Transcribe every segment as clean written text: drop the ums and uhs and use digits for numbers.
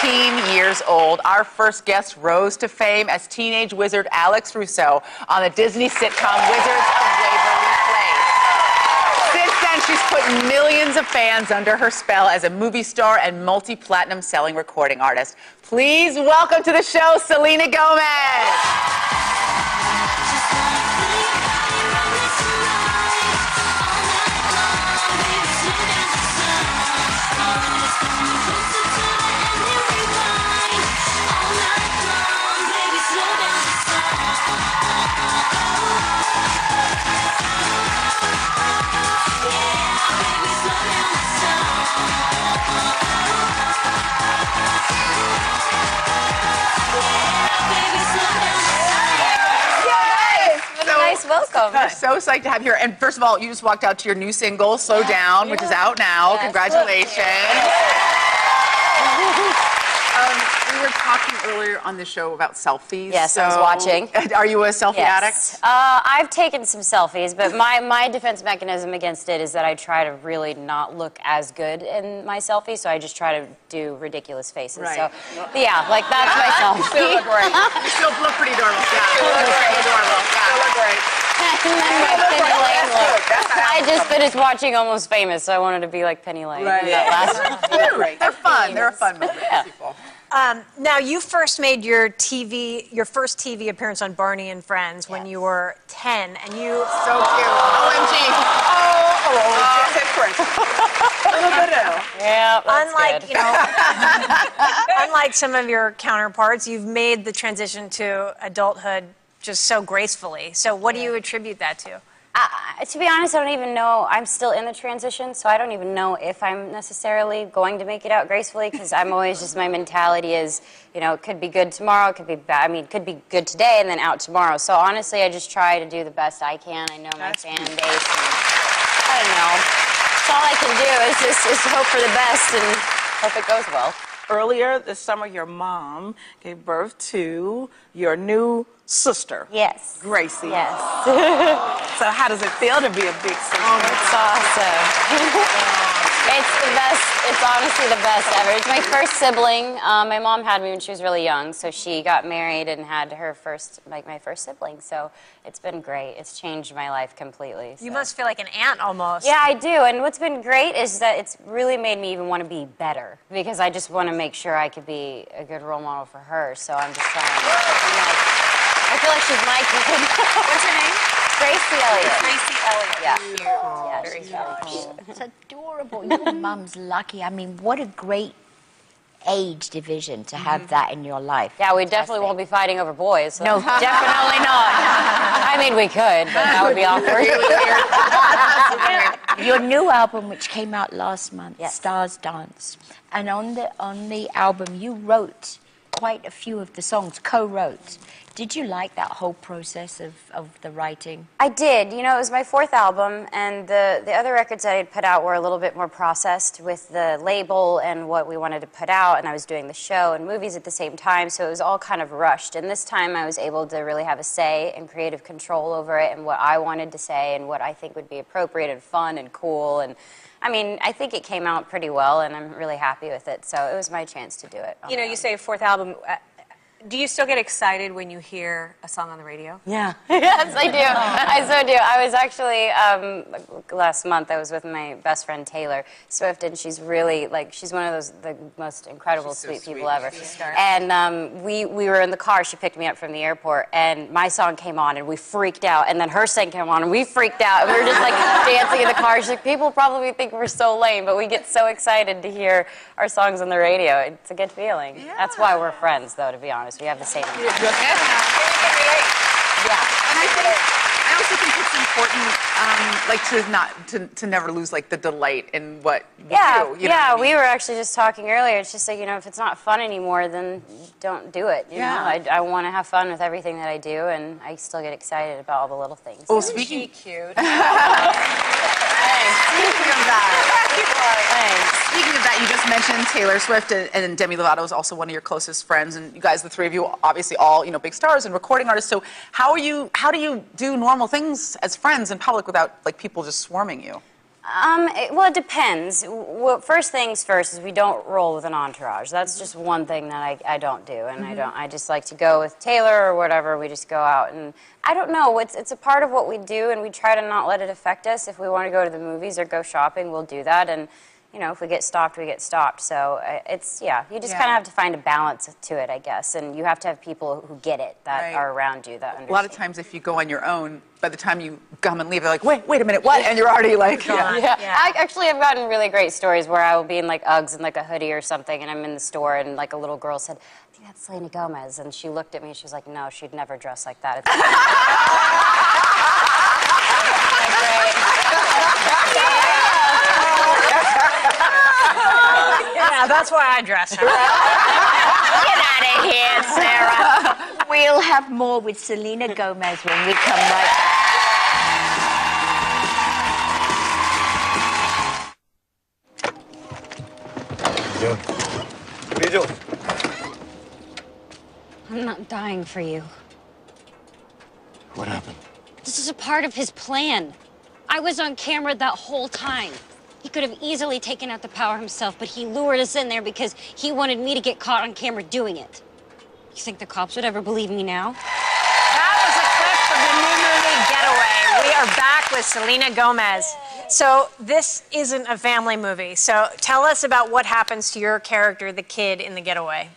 13 years old, our first guest rose to fame as teenage wizard Alex Russo on the Disney sitcom Wizards of Waverly Place. Since then, she's put millions of fans under her spell as a movie star and multi-platinum selling recording artist. Please welcome to the show, Selena Gomez. Welcome. We're so psyched to have you here. And first of all, you just walked out to your new single, Slow Down, which is out now. Yes. Congratulations. We were talking earlier on the show about selfies. Yes, I was watching. Are you a selfie addict? I've taken some selfies, but my defense mechanism against it is that I try to really not look as good in my selfie, so I just try to do ridiculous faces. Right. So, yeah, like that's my selfie. You still look great. You still look pretty adorable. Yeah, you look great. Adorable. Yeah. You look great. I just finished watching Almost Famous, so I wanted to be like Penny Lane. Right. They're fun. They're a fun movie. Yeah. Now, you first made your first TV appearance on Barney and Friends when you were 10, and you... So cute. OMG. Different. A little bit of. Yeah, that's unlike, good. you know, unlike some of your counterparts, you've made the transition to adulthood just so gracefully. So what do you attribute that to? To be honest, I don't even know. I'm still in the transition, so I don't even know if I'm necessarily going to make it out gracefully, because I'm always just, my mentality is, you know, it could be good tomorrow, it could be bad. I mean, it could be good today and then out tomorrow. So honestly, I just try to do the best I can. I know my fan base, and I don't know. That's all I can do is just hope for the best and hope it goes well. Earlier this summer, your mom gave birth to your new sister. Yes. Gracie. Yes. So how does it feel to be a big sister? It's awesome. It's the best. It's honestly the best ever. It's my first sibling. My mom had me when she was really young, so she got married and had her first, like my first sibling. So it's been great. It's changed my life completely. So. You must feel like an aunt almost. Yeah, I do. And what's been great is that it's really made me even want to be better, because I just want to make sure I could be a good role model for her. So I'm just trying. I feel like she's my kid. What's her name? Gracie Elliott. Gracie Elliott. Yeah. Yeah, Very she's cute. really cute. It's adorable. Your mum's lucky. I mean, what a great age division to have that in your life. Yeah, we definitely won't be fighting over boys. So. No, definitely not. I mean, we could, but that would be awkward. Your new album, which came out last month, yes. Stars Dance, and on the album, you wrote quite a few of the songs, co-wrote. Did you like that whole process of the writing? I did. You know, it was my fourth album, and the other records I had put out were a little bit more processed with the label and what we wanted to put out, and I was doing the show and movies at the same time, so it was all kind of rushed. And this time I was able to really have a say and creative control over it and what I wanted to say and what I think would be appropriate and fun and cool. And I mean, I think it came out pretty well, and I'm really happy with it, so it was my chance to do it. You know, you say fourth album. Do you still get excited when you hear a song on the radio? Yeah. Yes, I do. I so do. I was actually, last month, I was with my best friend Taylor Swift, and she's really, like, she's one of those, the most incredible, sweet people ever. And we were in the car, she picked me up from the airport, and my song came on, and we freaked out, and then her song came on, and we freaked out, and we were just, like, dancing in the car. She's like, people probably think we're so lame, but we get so excited to hear our songs on the radio. It's a good feeling. Yeah. That's why we're friends, though, to be honest. We have the same. Yeah. And I also think it's important, like to never lose like the delight in what you do. You know what I mean? We were actually just talking earlier. It's just like, you know, if it's not fun anymore, then don't do it. You know, I want to have fun with everything that I do, and I still get excited about all the little things. Oh, speaking cute. Speaking of that, you just mentioned Taylor Swift, and Demi Lovato is also one of your closest friends, and you guys, the three of you, obviously all, you know, big stars and recording artists. So how do you do normal things as friends in public without like people just swarming you? Well, it depends. Well, first things first is we don't roll with an entourage. That's just one thing that I don't do, and I just like to go with Taylor or whatever. We just go out, and I don't know. It's a part of what we do, and we try to not let it affect us. If we want to go to the movies or go shopping, we'll do that, and you know, if we get stopped, we get stopped. So it's, yeah, you just kind of have to find a balance to it, I guess. And you have to have people who get it, that are around you, that understand. A lot of times if you go on your own, by the time you come and leave, they're like, wait a minute, what? And you're already like, I actually have gotten really great stories where I will be in like Uggs and like a hoodie or something, and I'm in the store, and like a little girl said, I think that's Selena Gomez. And she looked at me, and she was like, no, she'd never dress like that. It's Yeah, that's why I dress. Get out of here, Sarah. We'll have more with Selena Gomez when we come right back. What are you doing? I'm not dying for you. What happened? This is a part of his plan. I was on camera that whole time. He could have easily taken out the power himself, but he lured us in there because he wanted me to get caught on camera doing it. You think the cops would ever believe me now? That was a clip from the new movie Getaway. We are back with Selena Gomez. So this isn't a family movie. So tell us about what happens to your character, the kid in the Getaway.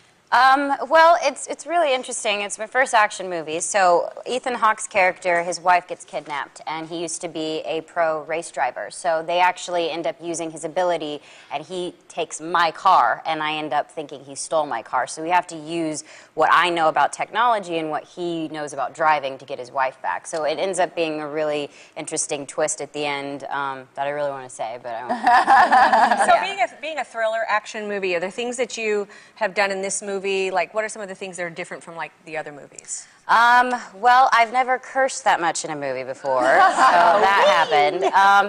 Well, it's really interesting. It's my first action movie. So Ethan Hawke's character, his wife gets kidnapped, and he used to be a pro race driver. So they actually end up using his ability, and he takes my car, and I end up thinking he stole my car. So we have to use what I know about technology and what he knows about driving to get his wife back. So it ends up being a really interesting twist at the end that I really want to say, but I won't. So being a thriller action movie, are there things that you have done in this movie? Like, what are some of the things that are different from, like, the other movies? Well, I've never cursed that much in a movie before, so that happened.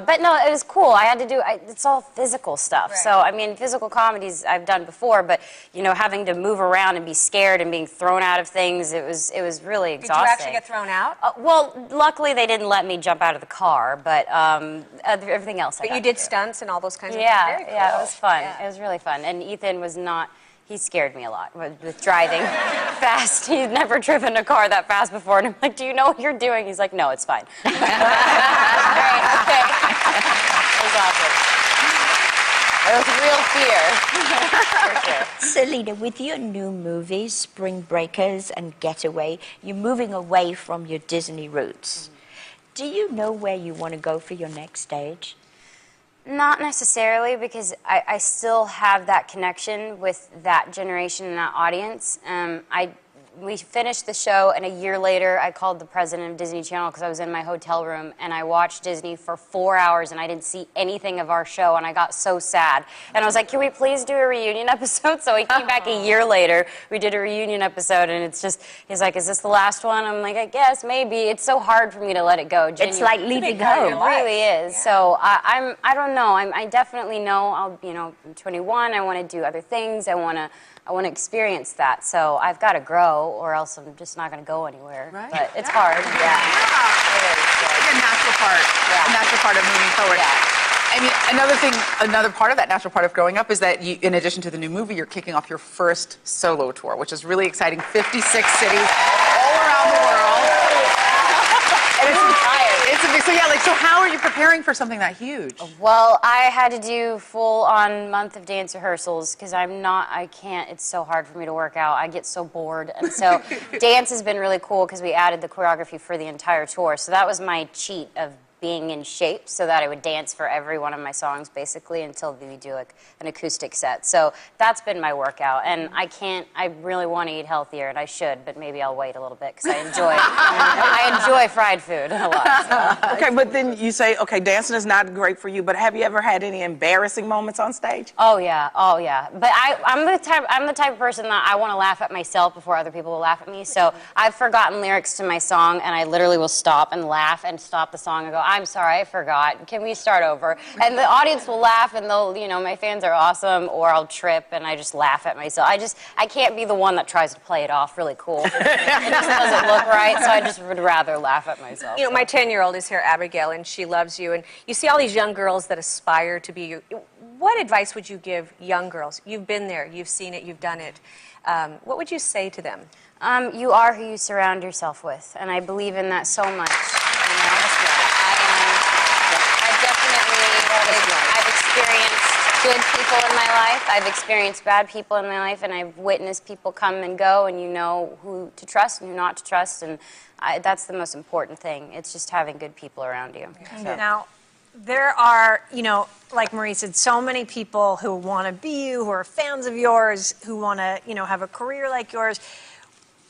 But no, it was cool. I had to do, it's all physical stuff. Right. So, I mean, physical comedies I've done before, but, you know, having to move around and be scared and being thrown out of things, it was really exhausting. Did you actually get thrown out? Well, luckily they didn't let me jump out of the car, but everything else But you did stunts and all those kinds of things? Yeah, Very cool. yeah, it was fun. Yeah. It was really fun. And Ethan was not... He scared me a lot with driving fast. He's never driven a car that fast before. And I'm like, do you know what you're doing? He's like, no, it's fine. Great, okay. It was awesome. It was real fear, for sure. Selena, with your new movies, Spring Breakers and Getaway, you're moving away from your Disney roots. Do you know where you want to go for your next stage? Not necessarily, because I still have that connection with that generation and that audience. We finished the show, and a year later, I called the president of Disney Channel because I was in my hotel room, and I watched Disney for 4 hours, and I didn't see anything of our show, and I got so sad. And I was like, can we please do a reunion episode? So he came back a year later. We did a reunion episode, and it's just, he's like, is this the last one? I'm like, I guess, maybe. It's so hard for me to let it go. Genuinely. It's like leaving home. It really is. Yeah. So I don't know. I definitely know I'm 21. I want to do other things. I want to experience that. So I've got to grow, or else I'm just not going to go anywhere. Right. But it's hard. Yeah. It's a natural part. Yeah. A natural part of moving forward. Yeah. I mean, another part of that natural part of growing up is that you, in addition to the new movie, you're kicking off your first solo tour, which is really exciting. 56 cities all around the world. And so how are you preparing for something that huge? Well, I had to do full-on month of dance rehearsals because I can't, it's so hard for me to work out. I get so bored. And so dance has been really cool because we added the choreography for the entire tour. So that was my cheat of being in shape so that I would dance for every one of my songs basically until we do like an acoustic set. So that's been my workout, and I really want to eat healthier, and I should, but maybe I'll wait a little bit because I enjoy fried food a lot. So. Okay, but then you say, okay, dancing is not great for you, but have you ever had any embarrassing moments on stage? Oh yeah. But I'm the type of person that I want to laugh at myself before other people will laugh at me. So I've forgotten lyrics to my song, and I literally will stop and laugh and stop the song and go, I'm sorry, I forgot. Can we start over? And the audience will laugh, and they'll, my fans are awesome, or I'll trip, and I just laugh at myself. I can't be the one that tries to play it off really cool. It just doesn't look right, so I just would rather laugh at myself. My 10-year-old is here, Abigail, and she loves you. And you see all these young girls that aspire to be you. What advice would you give young girls? You've been there, you've seen it, you've done it. What would you say to them? You are who you surround yourself with, and I believe in that so much. I've experienced good people in my life. I've experienced bad people in my life, and I've witnessed people come and go, and you know who to trust and who not to trust, and that's the most important thing. It's just having good people around you. So. Now, there are, like Marie said, so many people who want to be you, who are fans of yours, who want to, have a career like yours.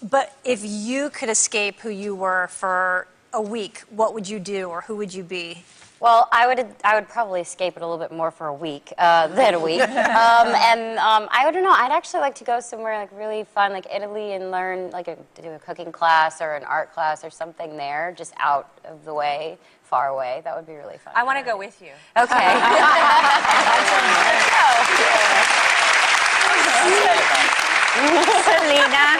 But if you could escape who you were for a week, what would you do, or who would you be? Well, I would probably escape it a little bit more for a week than a week. I don't know. I'd actually like to go somewhere like really fun, like Italy, and learn do a cooking class or an art class or something there, just out of the way, far away. That would be really fun. I want to go with you. Okay. Selena,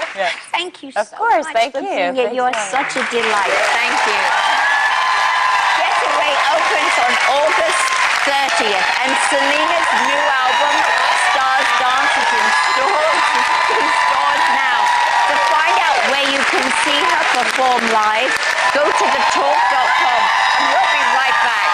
thank you so much for being here. You're such a delight. Thank you. Getaway opens on August 30th, and Selena's new album, Stars Dance, is in stores now. To find out where you can see her perform live, go to thetalk.com, and we'll be right back.